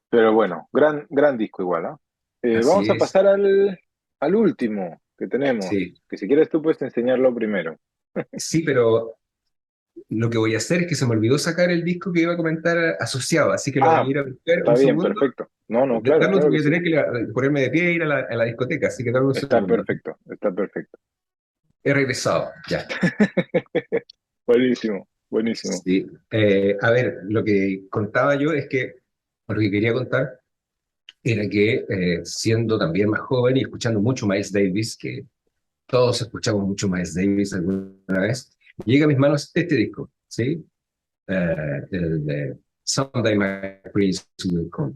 Pero bueno, gran disco igual, ¿ah? Así Vamos a es, pasar al último que tenemos, sí. que si quieres tú puedes enseñarlo primero. Sí, pero lo que voy a hacer es que se me olvidó sacar el disco que iba a comentar asociado, así que lo voy a Ah, ir a buscar está un bien, segundo. perfecto. No, no, claro, Dame, claro que voy a sí. tener que ponerme de pie e ir a la discoteca, así que dame un Está segundo. perfecto, está perfecto. He regresado, ya. Buenísimo, buenísimo. Sí. A ver, lo que contaba yo es que, lo que quería contar era que siendo también más joven y escuchando mucho Miles Davis, que todos escuchamos mucho Miles Davis alguna vez, llega a mis manos este disco, ¿sí? El de Someday My Prince Will Come.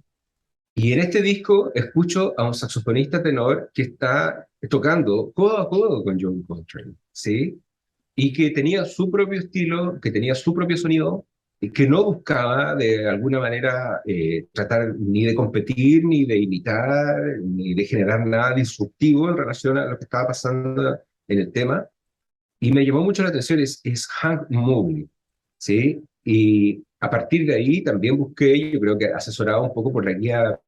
Y en este disco escucho a un saxofonista tenor que está tocando codo a codo con John Coltrane, ¿sí? Y que tenía su propio estilo, que tenía su propio sonido, y que no buscaba de alguna manera tratar ni de competir, ni de imitar, ni de generar nada disruptivo en relación a lo que estaba pasando en el tema. Y me llamó mucho la atención, es Hank Mobley, ¿sí? Y a partir de ahí también busqué, yo creo que asesorado un poco por la guía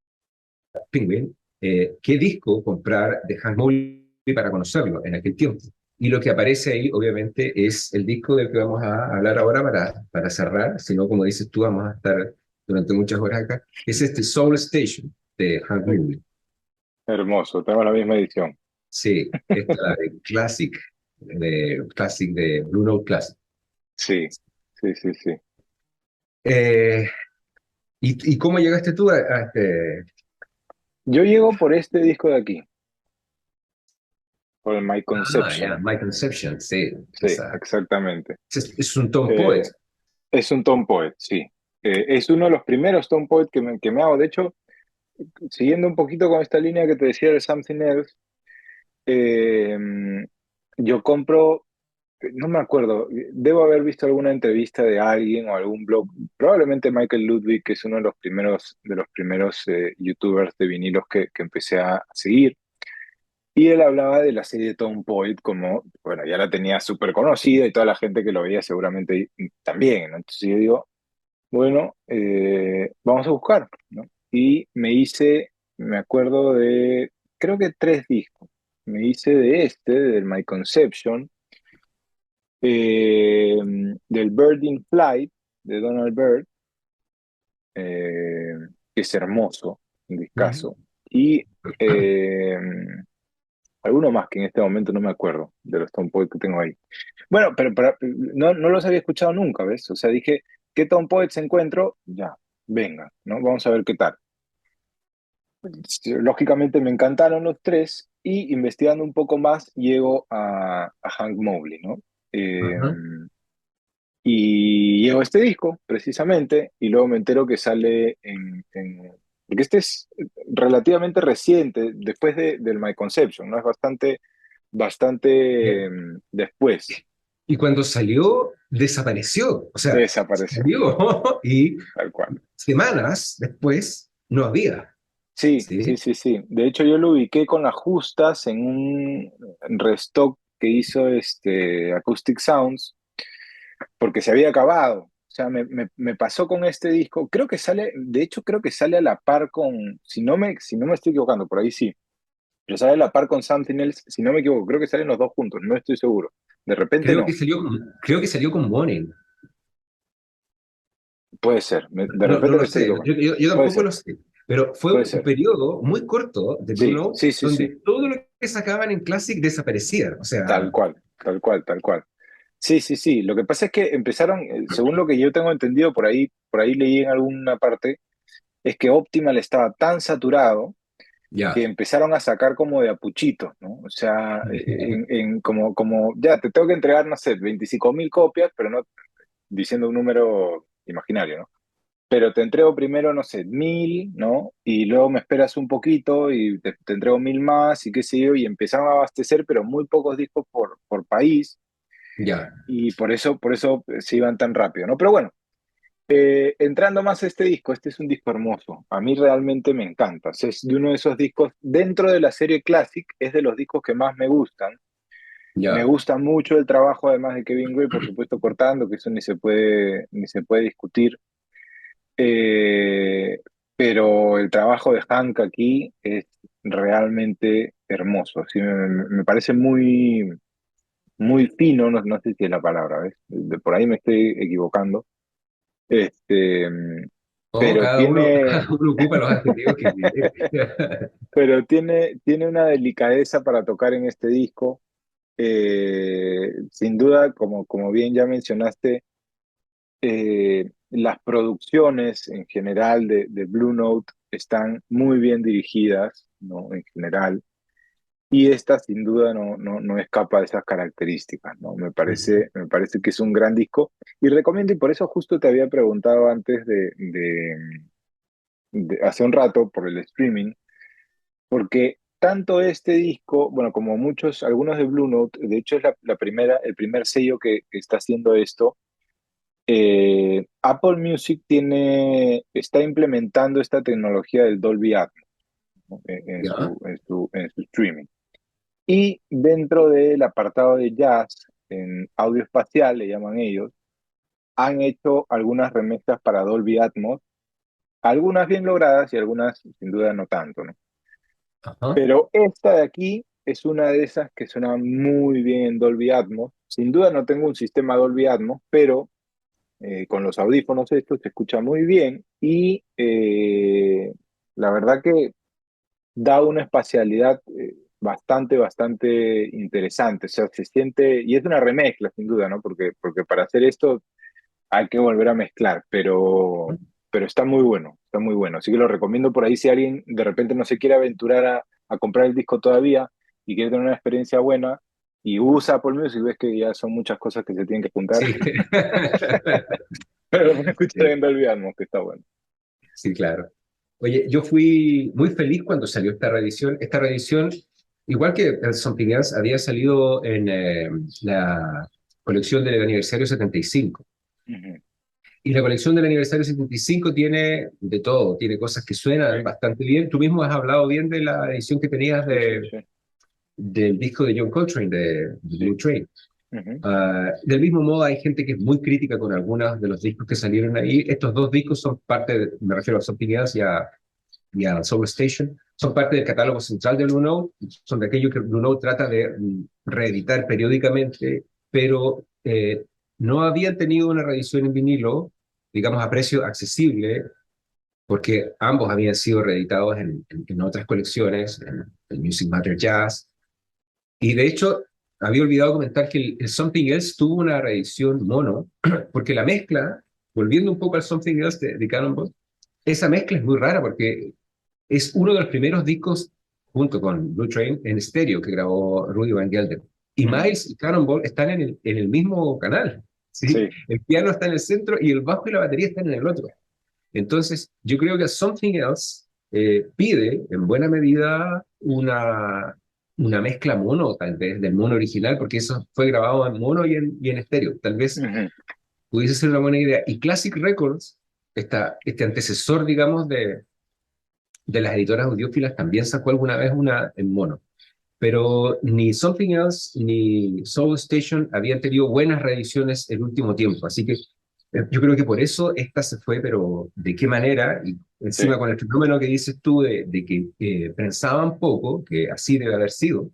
Penguin, qué disco comprar de Hank Mobley para conocerlo en aquel tiempo. Y lo que aparece ahí, obviamente, es el disco del que vamos a hablar ahora para cerrar, si no, como dices tú, vamos a estar durante muchas horas acá. Es este Soul Station de Hank Eh, Mobley. Hermoso, tengo la misma edición. Sí, esta es la Classic de Blue Note Classic. Sí, sí, sí, sí. Eh, y cómo llegaste tú a este? Yo llego por este disco de aquí, por el My Ah, ya, Conception. My Conception, sí, Sí, exactamente. es un Tom Poet. Eh, es un Tom Poet, sí. Es uno de los primeros Tom Poet que me hago. De hecho, siguiendo un poquito con esta línea que te decía de Something Else, eh, yo compro, no me acuerdo, debo haber visto alguna entrevista de alguien o algún blog, probablemente Michael Ludwig, que es uno de los primeros youtubers de vinilos que empecé a seguir. Y él hablaba de la serie Tom Poet como, bueno, ya la tenía súper conocida y toda la gente que lo veía seguramente también, ¿no? Entonces yo digo, bueno, vamos a buscar, ¿no? Y me acuerdo de, creo que tres discos. Me hice de del My Conception, eh, del Bird in Flight, de Donald Byrd, eh, que es hermoso, un Ujú. discazo, y eh, alguno más que en este momento no me acuerdo de los Tom Poet que tengo ahí. Bueno, pero no los había escuchado nunca, ¿ves? O sea, dije, ¿qué Tom Poets encuentro? Ya, venga, ¿no? Vamos a ver qué tal. Sí, lógicamente me encantaron los tres y investigando un poco más llego a Hank Mobley, ¿no? Eh, Ajá. Y llego a este disco, precisamente, y luego me entero que sale porque este es relativamente reciente, después del My Conception, ¿no? Es bastante Ya. después. Y cuando salió, desapareció. O sea, Desapareció, salió y tal cual. semanas después no había. Sí, ¿Sí? sí, sí, sí. De hecho, yo lo ubiqué con las justas en un restock que hizo Acoustic Sounds, porque se había acabado. O sea, me pasó con este disco. Creo que sale, de hecho, creo que sale a la par con, si no me estoy equivocando, por ahí sí, pero sale a la par con Something Else, si no me equivoco, creo que salen los dos juntos, no estoy seguro. De repente no, Creo que salió con Morning. puede ser, de No, no repente lo me estoy sé, equivocando. yo Puede tampoco ser, lo sé. Pero fue puede un ser. periodo muy corto de Blue Sí, Note sí, sí, sí. donde todo lo que sacaban en Classic desaparecía. O Tal sea, cual, tal cual, tal cual. Sí, sí, sí. Lo que pasa es que empezaron, según lo que yo tengo entendido, por ahí leí en alguna parte, es que Optimal estaba tan saturado que ya. empezaron a sacar como de apuchitos, ¿no? O sea, como, ya, te tengo que entregar, no sé, 25.000 copias, pero no diciendo un número imaginario, ¿no? Pero te entrego primero, no sé, 1.000, ¿no? Y luego me esperas un poquito y te entrego 1.000 más y qué sé yo, y empezaron a abastecer, pero muy pocos discos por país, Ya. y por eso se iban tan rápido, ¿no? Pero bueno, entrando más a este disco, este es un disco hermoso. A mí realmente me encanta. O sea, es de uno de esos discos, dentro de la serie Classic, es de los discos que más me gustan. Me Ya. gusta mucho el trabajo, además de Kevin Gray, por supuesto, cortando, que eso ni se puede discutir. Eh, pero el trabajo de Hank aquí es realmente hermoso. Sí, me parece muy, muy fino, no, no sé si es la palabra, ¿ves? Por ahí me estoy equivocando. Este, O pero cada tiene, uno ocupa los adjetivos que quiere. pero tiene una delicadeza para tocar en este disco. Sin duda, como bien ya mencionaste, las producciones en general de Blue Note están muy bien dirigidas, ¿no? En general. Y esta sin duda no escapa de esas características, ¿no? Me parece que es un gran disco y recomiendo, y por eso justo te había preguntado antes hace un rato por el streaming, porque tanto este disco, bueno, como algunos de Blue Note, de hecho es el primer sello que está haciendo esto. Apple Music está implementando esta tecnología del Dolby Atmos, ¿no? en Ya. su, en su, en su streaming. Y dentro del apartado de jazz, en audio espacial, le llaman ellos, han hecho algunas remezclas para Dolby Atmos, algunas bien logradas y algunas sin duda no tanto, ¿no? Ajá. Pero esta de aquí es una de esas que suena muy bien en Dolby Atmos. Sin duda no tengo un sistema Dolby Atmos, pero con los audífonos estos se escucha muy bien y la verdad que da una espacialidad bastante, bastante interesante. O sea, se siente, y es una remezcla sin duda, ¿no? Porque para hacer esto hay que volver a mezclar, pero está muy bueno, está muy bueno. Así que lo recomiendo por ahí si alguien de repente no se quiere aventurar a comprar el disco todavía y quiere tener una experiencia buena y usa Apple Music, ves que ya son muchas cosas que se tienen que juntar, Sí. pero lo pueden escuchar Sí, en Dolby Atmos, que está bueno. sí, claro. Oye, yo fui muy feliz cuando salió esta reedición. Esta reedición, igual que el Something Else, había salido en la colección del aniversario 75. Ujú. Y la colección del aniversario 75 tiene de todo, tiene cosas que suenan bastante bien. Tú mismo has hablado bien de la edición que tenías Sí, sí, sí, del disco de John Coltrane, de Blue sí. Train. Ujú. Del mismo modo, hay gente que es muy crítica con algunos de los discos que salieron ahí. Estos dos discos son parte, me refiero a Something Else y a Soul Station, son parte del catálogo central de Blue Note, son de aquello que Blue Note trata de reeditar periódicamente, pero no habían tenido una reedición en vinilo, digamos, a precio accesible, porque ambos habían sido reeditados en otras colecciones, en Music Matter Jazz, y de hecho, había olvidado comentar que el Something Else tuvo una reedición mono, porque la mezcla, volviendo un poco al Something Else de Cannonball, esa mezcla es muy rara porque es uno de los primeros discos, junto con Blue Train, en estéreo que grabó Rudy Van Gelder. Y Ujú. Miles y Cannonball están en el mismo canal. ¿sí? sí. El piano está en el centro y el bajo y la batería están en el otro. Entonces, yo creo que Something Else pide en buena medida una mezcla mono, tal vez, del mono original, porque eso fue grabado en mono y en estéreo. Tal vez Ujú. pudiese ser una buena idea. Y Classic Records, este antecesor, digamos, de las editoras audiófilas, también sacó alguna vez una en mono. Pero ni Something Else ni Soul Station habían tenido buenas reediciones el último tiempo. Así que yo creo que por eso esta se fue, pero ¿de qué manera? Y encima Sí, con el fenómeno que dices tú de que pensaban poco, que así debe haber sido.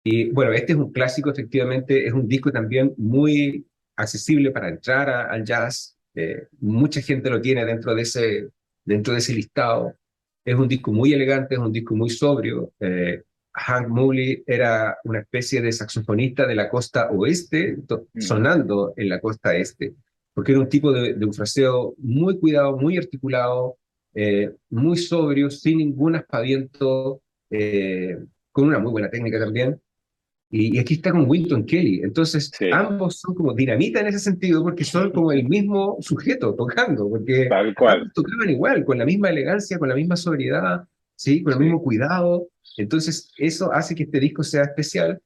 Y bueno, este es un clásico, efectivamente, es un disco también muy accesible para entrar al jazz. Mucha gente lo tiene dentro de ese listado. Es un disco muy elegante, es un disco muy sobrio. Hank Mobley era una especie de saxofonista de la costa oeste, ujú, sonando en la costa este, porque era un tipo de un fraseo muy cuidado, muy articulado, muy sobrio, sin ningún aspaviento, con una muy buena técnica también. Y aquí está con Winton Kelly. Entonces, sí, ambos son como dinamita en ese sentido, porque son como el mismo sujeto tocando, porque tal cual, ambos tocaban igual, con la misma elegancia, con la misma sobriedad, ¿sí? Con el sí. mismo cuidado. Entonces, eso hace que este disco sea especial.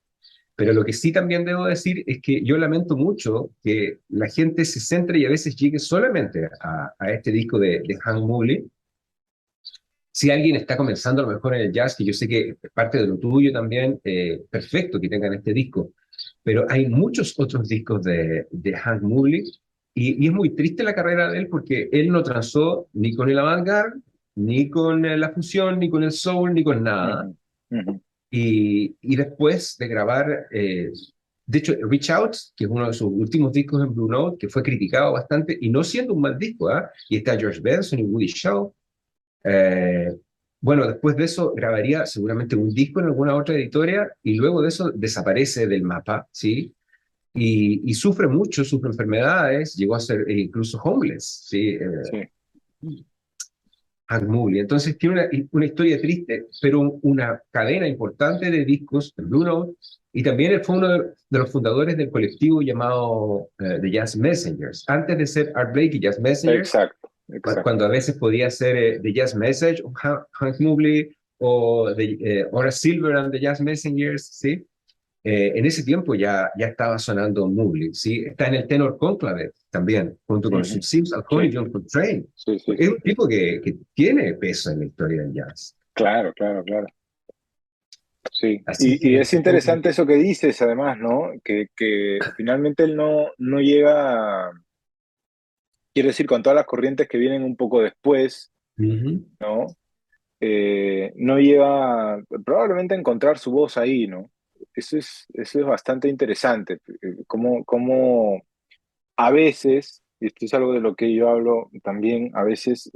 Pero lo que sí también debo decir es que yo lamento mucho que la gente se centre y a veces llegue solamente a este disco de Hank Mobley. Si alguien está comenzando a lo mejor en el jazz, que yo sé que es parte de lo tuyo también, perfecto que tengan este disco, pero hay muchos otros discos de Hank Mobley y es muy triste la carrera de él porque él no transó ni con el avant-garde, ni con la fusión, ni con el soul, ni con nada. Ujú, ujú, Y después de grabar, de hecho, Reach Out, que es uno de sus últimos discos en Blue Note, que fue criticado bastante, y no siendo un mal disco, ¿ah? Y está George Benson y Woody Shaw. Eh, bueno, después de eso grabaría seguramente un disco en alguna otra editorial y luego de eso desaparece del mapa, ¿sí? Y sufre mucho, sufre enfermedades, llegó a ser incluso homeless, ¿sí? sí, Hank Mobley. Entonces tiene una historia triste, pero una cadena importante de discos en Blue Note y también él fue uno de los fundadores del colectivo llamado The Jazz Messengers. Antes de ser Art Blakey Jazz Messengers, exacto, exacto. cuando a veces podía ser The Jazz Message, o Hank Mobley, o Horace Silver and the Jazz Messengers, ¿sí? En ese tiempo ya estaba sonando Mobley, ¿sí? Está en el Tenor Conclave también, junto con Ujú, Sims Alcón y sí, John Coltrane. sí, sí, Es sí, un sí. tipo que tiene peso en la historia del jazz. Claro, claro, claro. Sí, Así y que, es interesante eso que dices, además, ¿no? Que finalmente él no llega, quiero decir, con todas las corrientes que vienen un poco después, ujú. ¿no? No llega probablemente a encontrar su voz ahí, ¿no? Eso es bastante interesante, como a veces, y esto es algo de lo que yo hablo también, a veces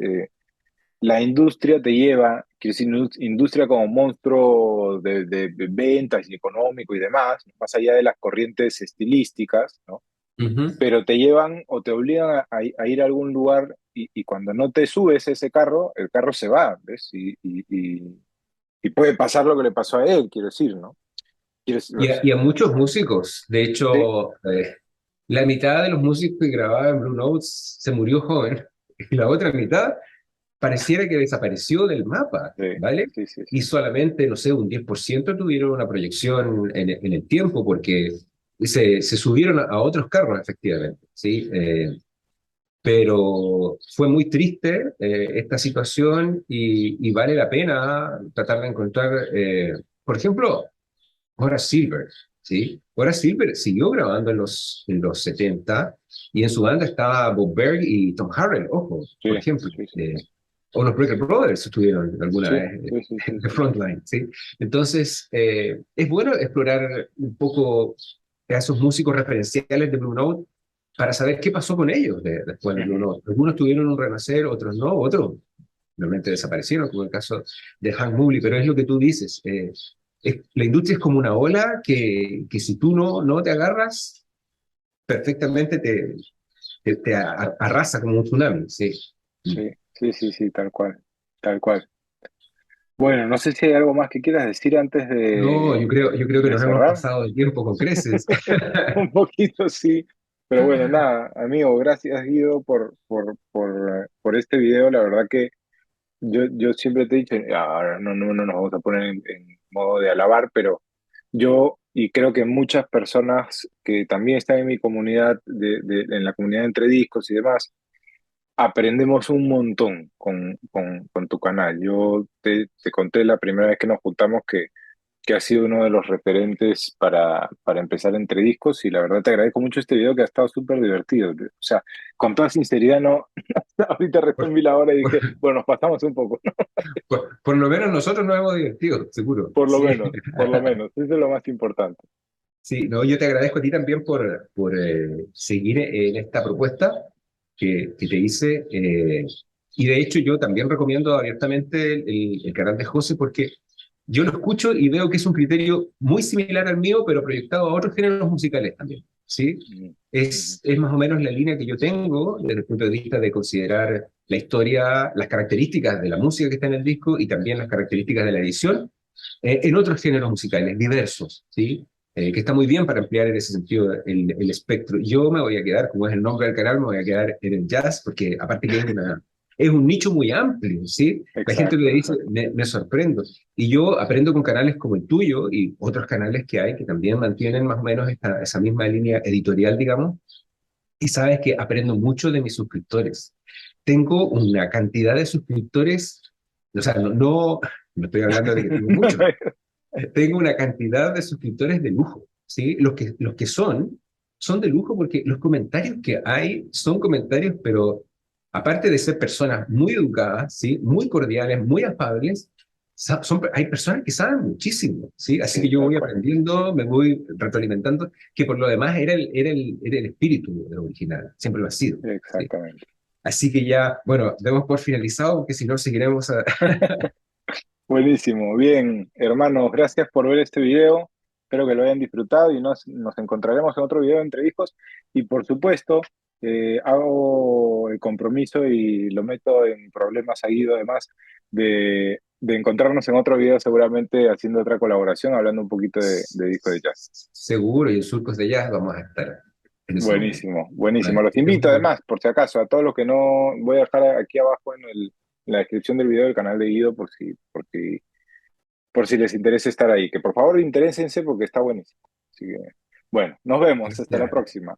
la industria te lleva, quiero decir, industria como monstruo de ventas y económico y demás, más allá de las corrientes estilísticas, ¿no? Ujú. Pero te llevan o te obligan a ir a algún lugar y cuando no te subes a ese carro, el carro se va, ¿ves? Y puede pasar lo que le pasó a él, quiero decir, ¿no? Quiero decir, Y a muchos músicos. De sí, hecho, la mitad de los músicos que grababan en Blue Notes se murió joven. Y la otra mitad pareciera que desapareció del mapa, sí, ¿vale? sí, sí, Y sí. solamente, no sé, un 10% tuvieron una proyección en el tiempo porque se subieron a otros carros, efectivamente, ¿sí? Pero fue muy triste esta situación y vale la pena tratar de encontrar, por ejemplo, Horace Silver, ¿sí? Horace Silver siguió grabando en los 70 y en su banda estaba Bob Berg y Tom Harrell, ojo, Sí, por ejemplo. sí, sí, sí. O los Breaker Brothers estuvieron alguna Sí, vez sí, sí, sí, de sí, sí. Frontline, ¿sí? Entonces, es bueno explorar un poco a esos músicos referenciales de Blue Note para saber qué pasó con ellos después de Blue Ujú. Note. Algunos tuvieron un renacer, otros no, otros realmente desaparecieron, como el caso de Hank Mobley, pero es lo que tú dices. La industria es como una ola que si tú no te agarras, perfectamente te arrasa como un tsunami, ¿sí? Sí, sí, sí, sí, tal cual, tal cual. Bueno, no sé si hay algo más que quieras decir antes No, yo creo que de nos hemos cerrar. pasado el tiempo con creces. Un poquito, sí. Pero bueno, nada, amigo, gracias Guido por este video. La verdad que yo siempre te he dicho, ahora no nos vamos a poner en modo de alabar, pero yo y creo que muchas personas que también están en mi comunidad, en la comunidad de Entre Discos y demás, aprendemos un montón con tu canal. Yo te conté la primera vez que nos juntamos que has sido uno de los referentes para empezar entre discos y la verdad te agradezco mucho este video que ha estado súper divertido. O sea, con toda sinceridad, no, ahorita recién Por, vi la hora y dije, por- bueno, nos pasamos un poco, ¿no? por lo menos nosotros nos hemos divertido, seguro. Sí. Por lo menos, eso es lo más importante. Sí, no, yo te agradezco a ti también por seguir en esta propuesta que te hice. Y de hecho yo también recomiendo abiertamente el canal de José porque yo lo escucho y veo que es un criterio muy similar al mío, pero proyectado a otros géneros musicales también. ¿Sí? Mm, ujú. Es más o menos la línea que yo tengo desde el punto de vista de considerar la historia, las características de la música que está en el disco y también las características de la edición en otros géneros musicales diversos, ¿sí? Que está muy bien para ampliar en ese sentido el espectro. Yo me voy a quedar, como es el nombre del canal, me voy a quedar en el jazz, porque aparte que es un nicho muy amplio, ¿sí? La gente Exacto, le dice, exacto. me sorprendo. Y yo aprendo con canales como el tuyo y otros canales que hay que también mantienen más o menos esa misma línea editorial, digamos, y sabes que aprendo mucho de mis suscriptores. Tengo una cantidad de suscriptores, o sea, no estoy hablando de que tengo muchos, tengo una cantidad de suscriptores de lujo, ¿sí? Los que son de lujo porque los comentarios que hay son comentarios, pero aparte de ser personas muy educadas, ¿sí? Muy cordiales, muy afables, hay personas que saben muchísimo, ¿sí? Así que Sí, yo tal voy cual. aprendiendo, me voy retroalimentando, que por lo demás era el espíritu del original, siempre lo ha sido, ¿sí? Exactamente. Así que ya, bueno, demos por finalizado, porque si no seguiremos a... Buenísimo. Bien, hermanos, gracias por ver este video. Espero que lo hayan disfrutado y nos encontraremos en otro video de Entre Discos. Y por supuesto, hago el compromiso y lo meto en problemas seguido, además, de encontrarnos en otro video, seguramente haciendo otra colaboración, hablando un poquito de disco de jazz. Seguro, y en Surcos de Jazz vamos a estar en ese momento. Buenísimo, buenísimo. Vale, Los que estés invito muy bien. además, por si acaso, a todos los que no, voy a dejar aquí abajo en la descripción del video el canal de Guido por si les interesa estar ahí. Que por favor, interésense porque está buenísimo. Así que, bueno, nos vemos. Hasta la Gracias. próxima.